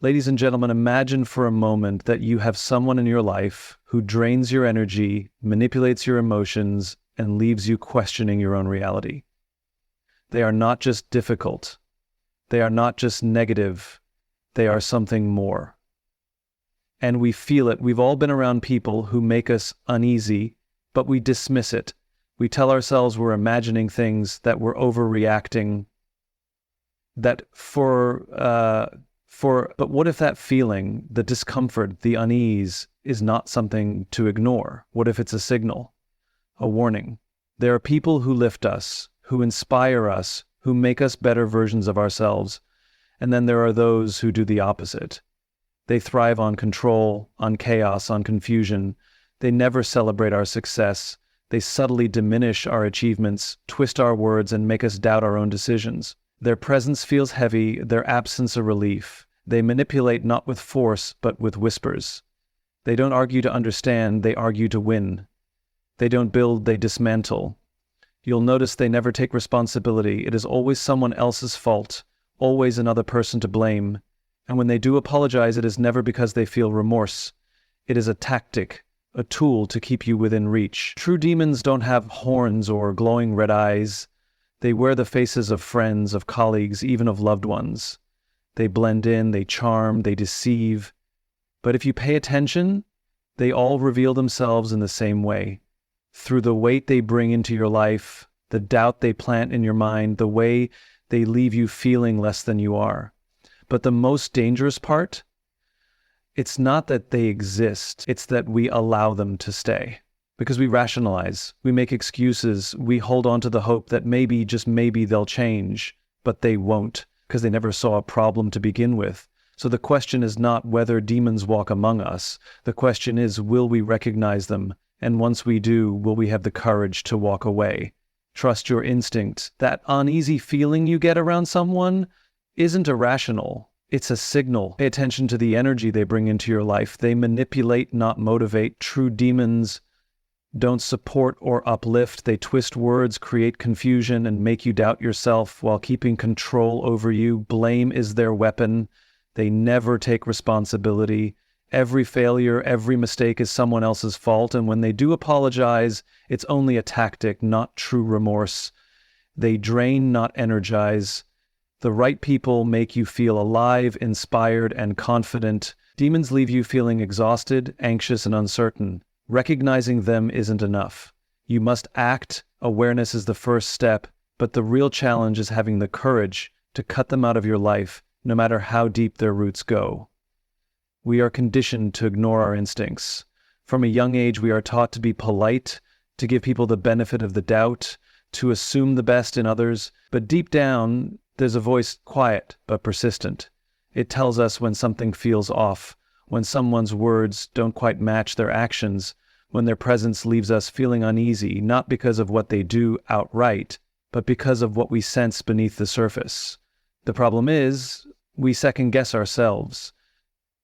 Ladies and gentlemen, imagine for a moment that you have someone in your life who drains your energy, manipulates your emotions, and leaves you questioning your own reality. They are not just difficult. They are not just negative. They are something more. And we feel it. We've all been around people who make us uneasy, but we dismiss it. We tell ourselves we're imagining things, that we're overreacting, that but what if that feeling, the discomfort, the unease, is not something to ignore? What if it's a signal, a warning? There are people who lift us, who inspire us, who make us better versions of ourselves. And then there are those who do the opposite. They thrive on control, on chaos, on confusion. They never celebrate our success. They subtly diminish our achievements, twist our words, and make us doubt our own decisions. Their presence feels heavy, their absence a relief. They manipulate not with force, but with whispers. They don't argue to understand, they argue to win. They don't build, they dismantle. You'll notice they never take responsibility. It is always someone else's fault, always another person to blame. And when they do apologize, it is never because they feel remorse. It is a tactic, a tool to keep you within reach. True demons don't have horns or glowing red eyes. They wear the faces of friends, of colleagues, even of loved ones. They blend in, they charm, they deceive. But if you pay attention, they all reveal themselves in the same way. Through the weight they bring into your life, the doubt they plant in your mind, the way they leave you feeling less than you are. But the most dangerous part, it's not that they exist, it's that we allow them to stay. Because we rationalize, we make excuses, we hold on to the hope that maybe, just maybe, they'll change, but they won't, because they never saw a problem to begin with. So the question is not whether demons walk among us. The question is, will we recognize them? And once we do, will we have the courage to walk away? Trust your instinct. That uneasy feeling you get around someone isn't irrational. It's a signal. Pay attention to the energy they bring into your life. They manipulate, not motivate. True demons don't support or uplift. They twist words, create confusion, and make you doubt yourself while keeping control over you. Blame is their weapon. They never take responsibility. Every failure, every mistake is someone else's fault, and when they do apologize, it's only a tactic, not true remorse. They drain, not energize. The right people make you feel alive, inspired, and confident. Demons leave you feeling exhausted, anxious, and uncertain. Recognizing them isn't enough. You must act. Awareness is the first step, but the real challenge is having the courage to cut them out of your life, no matter how deep their roots go. We are conditioned to ignore our instincts. From a young age, we are taught to be polite, to give people the benefit of the doubt, to assume the best in others, but deep down, there's a voice, quiet but persistent. It tells us when something feels off, when someone's words don't quite match their actions, when their presence leaves us feeling uneasy, not because of what they do outright, but because of what we sense beneath the surface. The problem is, we second-guess ourselves.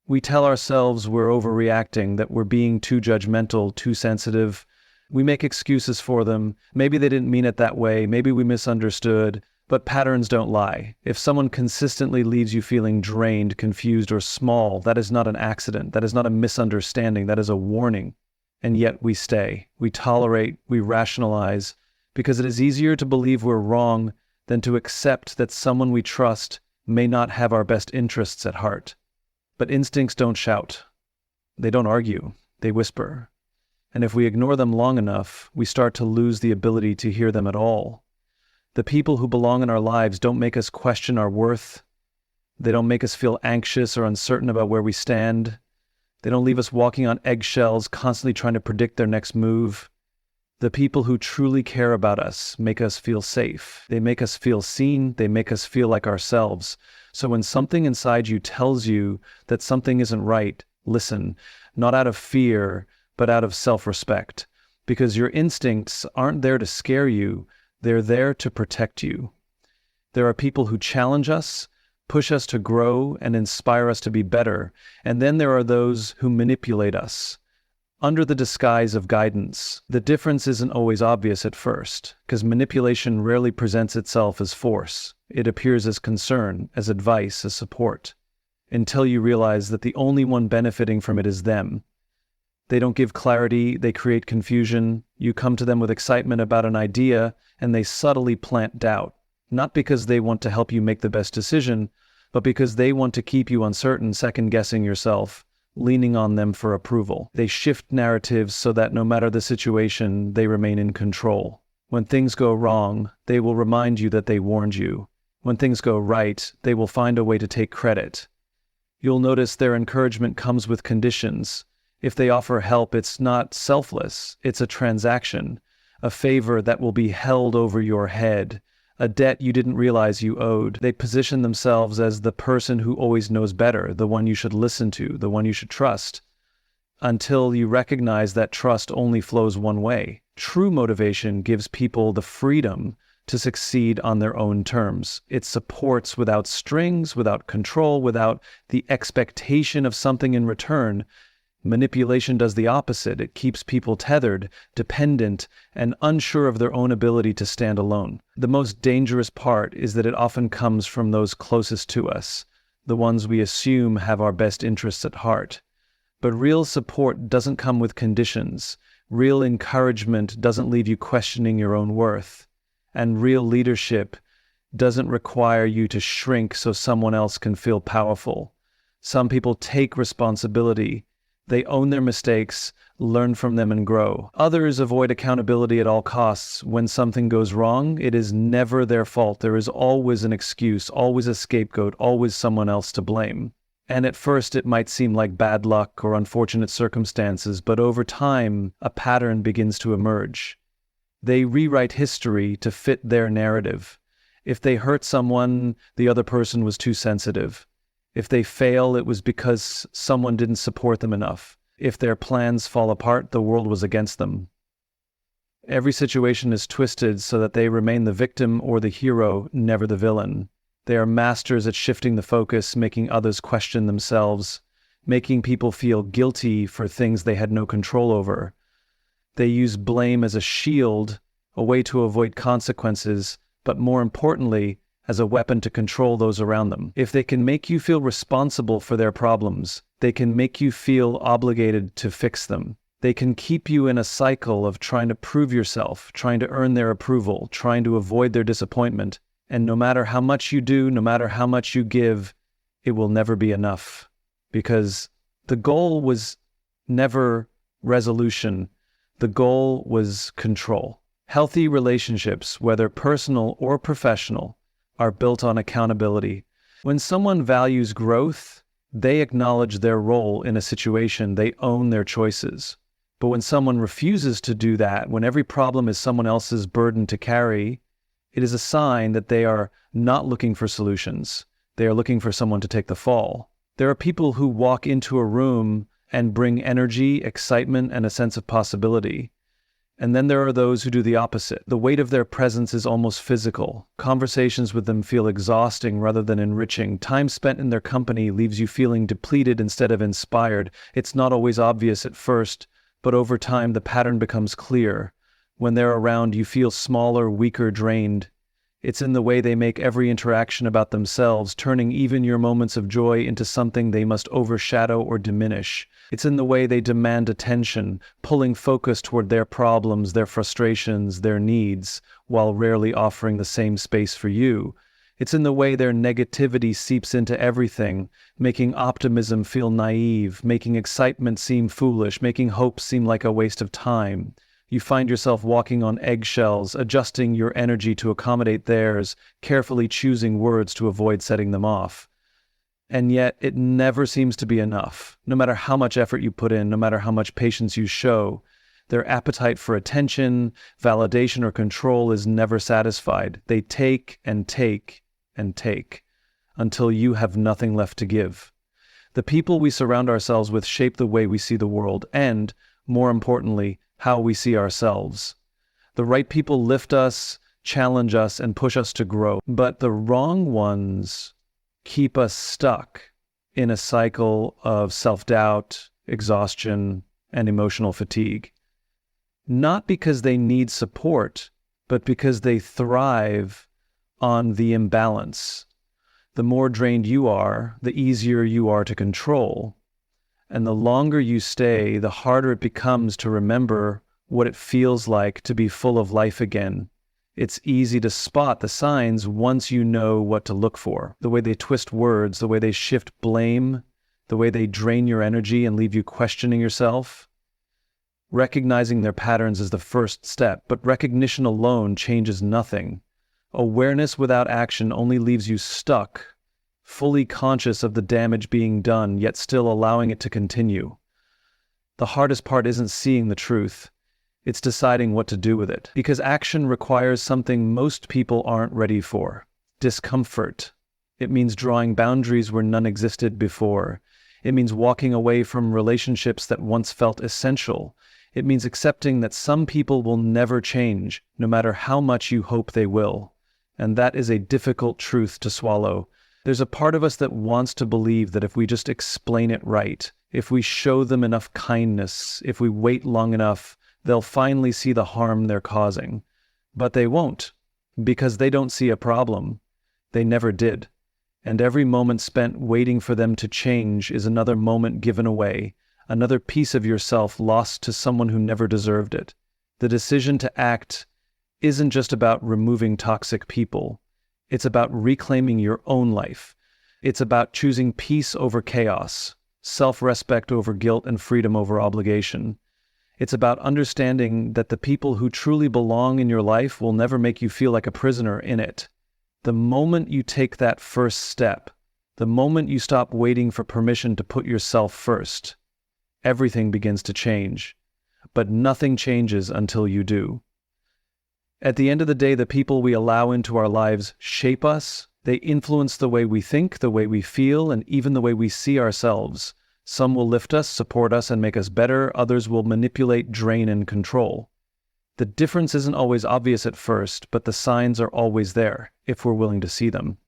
We tell ourselves we're overreacting, that we're being too judgmental, too sensitive. We make excuses for them. Maybe they didn't mean it that way. Maybe we misunderstood. But patterns don't lie. If someone consistently leaves you feeling drained, confused, or small, that is not an accident. That is not a misunderstanding. That is a warning. And yet we stay. We tolerate. We rationalize. Because it is easier to believe we're wrong than to accept that someone we trust may not have our best interests at heart. But instincts don't shout. They don't argue. They whisper. And if we ignore them long enough, we start to lose the ability to hear them at all. The people who belong in our lives don't make us question our worth. They don't make us feel anxious or uncertain about where we stand. They don't leave us walking on eggshells, constantly trying to predict their next move. The people who truly care about us make us feel safe. They make us feel seen. They make us feel like ourselves. So when something inside you tells you that something isn't right, listen, not out of fear, but out of self-respect. Because your instincts aren't there to scare you. They're there to protect you. There are people who challenge us, push us to grow, and inspire us to be better. And then there are those who manipulate us under the disguise of guidance. The difference isn't always obvious at first, because manipulation rarely presents itself as force. It appears as concern, as advice, as support. until you realize that the only one benefiting from it is them. They don't give clarity, they create confusion. You come to them with excitement about an idea, and they subtly plant doubt. Not because they want to help you make the best decision, but because they want to keep you uncertain, second-guessing yourself, leaning on them for approval. They shift narratives so that no matter the situation, they remain in control. When things go wrong, they will remind you that they warned you. When things go right, they will find a way to take credit. You'll notice their encouragement comes with conditions. If they offer help, it's not selfless, it's a transaction, a favor that will be held over your head, a debt you didn't realize you owed. They position themselves as the person who always knows better, the one you should listen to, the one you should trust, until you recognize that trust only flows one way. True motivation gives people the freedom to succeed on their own terms. It supports without strings, without control, without the expectation of something in return. Manipulation does the opposite. It keeps people tethered, dependent, and unsure of their own ability to stand alone. The most dangerous part is that it often comes from those closest to us, the ones we assume have our best interests at heart. But real support doesn't come with conditions. Real encouragement doesn't leave you questioning your own worth. And real leadership doesn't require you to shrink so someone else can feel powerful. Some people take responsibility. They own their mistakes, learn from them, and grow. Others avoid accountability at all costs. When something goes wrong, it is never their fault. There is always an excuse, always a scapegoat, always someone else to blame. And at first it might seem like bad luck or unfortunate circumstances, but over time, a pattern begins to emerge. They rewrite history to fit their narrative. If they hurt someone, the other person was too sensitive. If they fail, it was because someone didn't support them enough. If their plans fall apart, the world was against them. Every situation is twisted so that they remain the victim or the hero, never the villain. They are masters at shifting the focus, making others question themselves, making people feel guilty for things they had no control over. They use blame as a shield, a way to avoid consequences, but more importantly, as a weapon to control those around them. If they can make you feel responsible for their problems, they can make you feel obligated to fix them. They can keep you in a cycle of trying to prove yourself, trying to earn their approval, trying to avoid their disappointment. And no matter how much you do, no matter how much you give, it will never be enough. Because the goal was never resolution. The goal was control. Healthy relationships, whether personal or professional, are built on accountability. When someone values growth, they acknowledge their role in a situation, they own their choices. But when someone refuses to do that, when every problem is someone else's burden to carry, it is a sign that they are not looking for solutions. They are looking for someone to take the fall. There are people who walk into a room and bring energy, excitement, and a sense of possibility. And then there are those who do the opposite. The weight of their presence is almost physical. Conversations with them feel exhausting rather than enriching. Time spent in their company leaves you feeling depleted instead of inspired. It's not always obvious at first, but over time the pattern becomes clear. When they're around, you feel smaller, weaker, drained. It's in the way they make every interaction about themselves, turning even your moments of joy into something they must overshadow or diminish. It's in the way they demand attention, pulling focus toward their problems, their frustrations, their needs, while rarely offering the same space for you. It's in the way their negativity seeps into everything, making optimism feel naive, making excitement seem foolish, making hope seem like a waste of time. You find yourself walking on eggshells, adjusting your energy to accommodate theirs, carefully choosing words to avoid setting them off. And yet, it never seems to be enough. No matter how much effort you put in, no matter how much patience you show, their appetite for attention, validation, or control is never satisfied. They take and take and take until you have nothing left to give. The people we surround ourselves with shape the way we see the world and, more importantly, how we see ourselves. The right people lift us, challenge us, and push us to grow. But the wrong ones keep us stuck in a cycle of self-doubt, exhaustion, and emotional fatigue. Not because they need support, but because they thrive on the imbalance. The more drained you are, the easier you are to control. And the longer you stay, the harder it becomes to remember what it feels like to be full of life again. It's easy to spot the signs once you know what to look for. The way they twist words, the way they shift blame, the way they drain your energy and leave you questioning yourself. Recognizing their patterns is the first step, but recognition alone changes nothing. Awareness without action only leaves you stuck, fully conscious of the damage being done, yet still allowing it to continue. The hardest part isn't seeing the truth. It's deciding what to do with it. Because action requires something most people aren't ready for: discomfort. It means drawing boundaries where none existed before. It means walking away from relationships that once felt essential. It means accepting that some people will never change, no matter how much you hope they will. And that is a difficult truth to swallow. There's a part of us that wants to believe that if we just explain it right, if we show them enough kindness, if we wait long enough, they'll finally see the harm they're causing. But they won't, because they don't see a problem. They never did. And every moment spent waiting for them to change is another moment given away, another piece of yourself lost to someone who never deserved it. The decision to act isn't just about removing toxic people. It's about reclaiming your own life. It's about choosing peace over chaos, self-respect over guilt, and freedom over obligation. It's about understanding that the people who truly belong in your life will never make you feel like a prisoner in it. The moment you take that first step, the moment you stop waiting for permission to put yourself first, everything begins to change. But nothing changes until you do. At the end of the day, the people we allow into our lives shape us. They influence the way we think, the way we feel, and even the way we see ourselves. Some will lift us, support us, and make us better. Others will manipulate, drain, and control. The difference isn't always obvious at first, but the signs are always there, if we're willing to see them.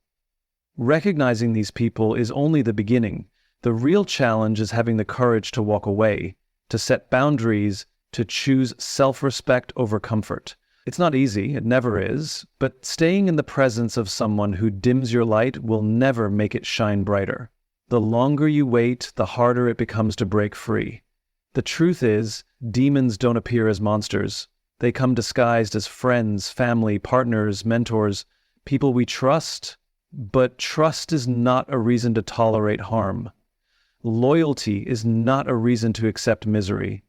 Recognizing these people is only the beginning. The real challenge is having the courage to walk away, to set boundaries, to choose self-respect over comfort. It's not easy, it never is, but staying in the presence of someone who dims your light will never make it shine brighter. The longer you wait, the harder it becomes to break free. The truth is, demons don't appear as monsters. They come disguised as friends, family, partners, mentors, people we trust. But trust is not a reason to tolerate harm. Loyalty is not a reason to accept misery.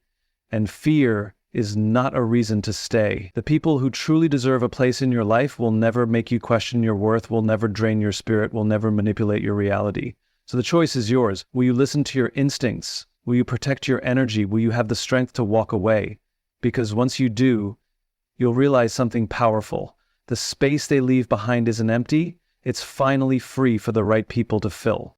And fear is not a reason to stay. The people who truly deserve a place in your life will never make you question your worth, will never drain your spirit, will never manipulate your reality. So the choice is yours. Will you listen to your instincts? Will you protect your energy? Will you have the strength to walk away? Because once you do, you'll realize something powerful. The space they leave behind isn't empty. It's finally free for the right people to fill.